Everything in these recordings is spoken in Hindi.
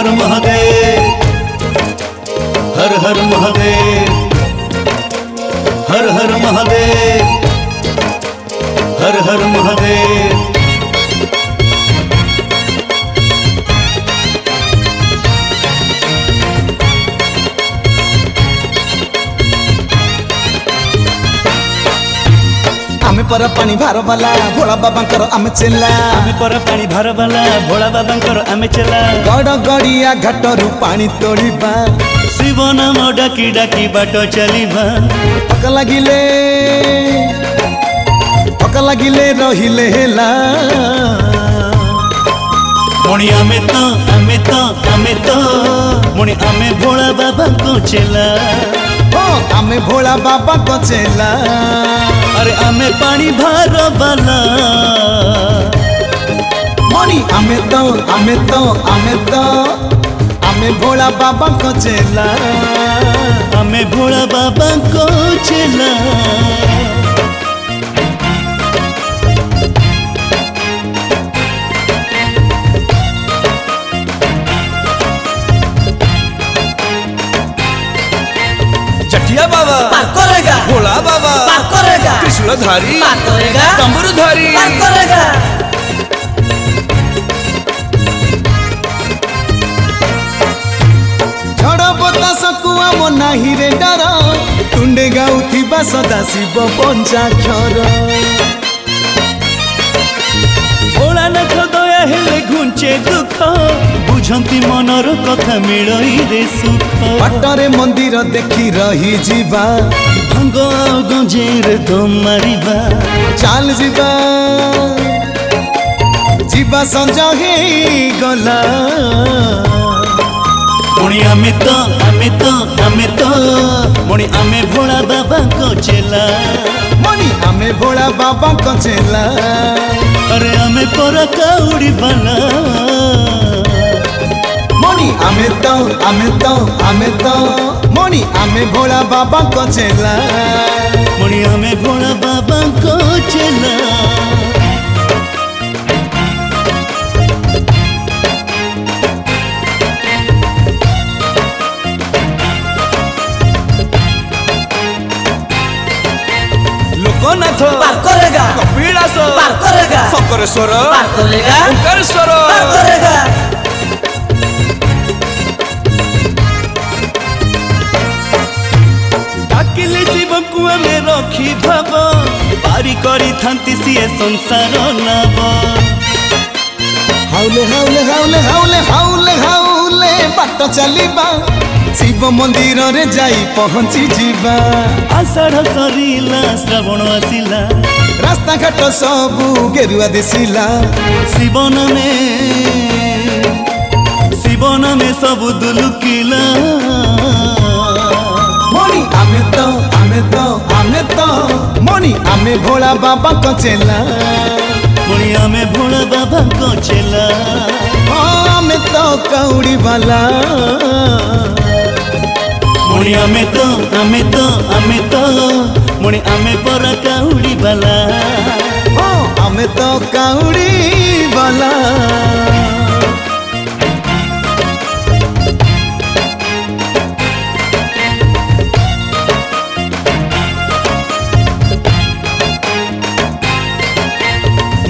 हर महादेव, हर हर महादेव, हर हर महादेव, हर हर महादेव। आमे पर पानी भार वाला भोला बाबांकर आमे चेला, आमे पर पानी भार वाला भोला बाबांकर आमे चेला। गड़ गड़िया घाटरू पानी तोड़ीबा, शिव नाम डाकी डाकी बाट चलीबा। पक लगिले रहिले हेला, मुणी आमे तो मुणी आमे भोला बाबा को चेला। हो आमे भोला बाबा को चेला। अरे आमे पानी भार वाला मणि आमे तो आमे भोला बाबा को चेला। आमे भोला बाबा को चेला। जटिया बाबा पार करेगा, भोला बाबा पार करेगा, त्रिशूलधारी पार करेगा, तंबुरधारी पार करेगा। झड़ बतास कुआम नाही रे डर, तुंडे गाउथिबा सदा शिव पंचाक्षर। भोलानाथ दया हेले घुंचे दुख, बुझंती मनर कथा मिलई रे सुख। बाटरे मंदिर देखी रही जीवा, भंग गंजेर दम मारिबा। चाल जीवा जीवा संज हे गला। मुणी आमे तो मुणी आमे भोला बाबा को चेला। मणि आमे भोला बाबा को चेला। अरे आमे पर काउड़ी वाला मणि आमे तो मणि आमे भोला बाबा को चेला। मुणी आमे भोला बाबा को चेला। लोकनाथ पार करेगा, कपिलास पार करेगा, शंकरेश्वर पार करेगा, ओंकारेश्वर पार करेगा। डाकिले शिव को आमे रखी भाव, पारी करी थांती सिए संसार नाव। हाउले हाउले हाउले हाउले हाउले हाउले बाट चलीबा, शिव मंदिर रे जाई पहुंची जीवा। आषाढ़ सरिला श्रावण आसिला, रास्ता घाट सबू गेरुआ दिसिला। शिवन में सब दुलुकिला। मणि आमे तो मणि आमे भोला बाबा को चेला। मुणी आमे भोला बाबा को चेला। आमे तो कौड़ी वाला। मुणी आमे तो मुणी आमे पर काउड़ी वाला। आमे तो कौड़ी वाला।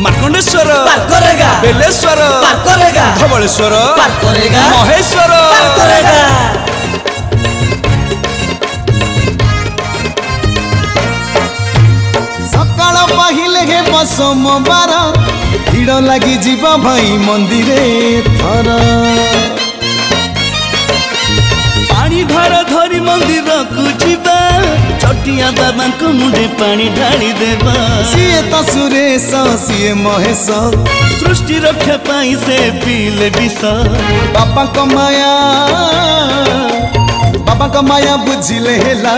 मार्कंडेश्वर पार करेगा, बेलेश्वर पार करेगा, धवलेश्वर पार करेगा, महेश्वर पार करेगा। सकाळ पाहिले हे सोमवार, भीड़ लगी जीव भाई मंदिरे थर। पानी भार धरी मंदिर को जीवा, छटिया बाबा को मुंडे पानी ढाली देवा। सीए तो सुरेश सीए महेश, सृष्टि रक्षा पाई से पीले विष। बाबा को माया बुझिले हेला।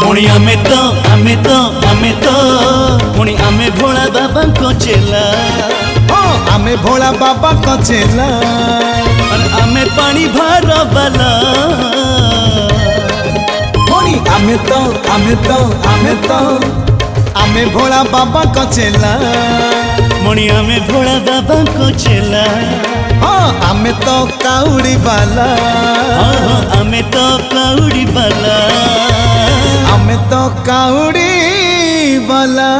मुणी आमे तो मुणी आमे भोला बाबा को चेला। आमे भोला बाबा को चेला। और आमे पानी भार वाला। मणि आमे तो आमे भोला बाबा को चेला। मुणी आमे भोला बाबा को चेला। आमे तो काउड़ी बाला आमे तो काउड़ी बाला आमे तो काउड़ी बाला।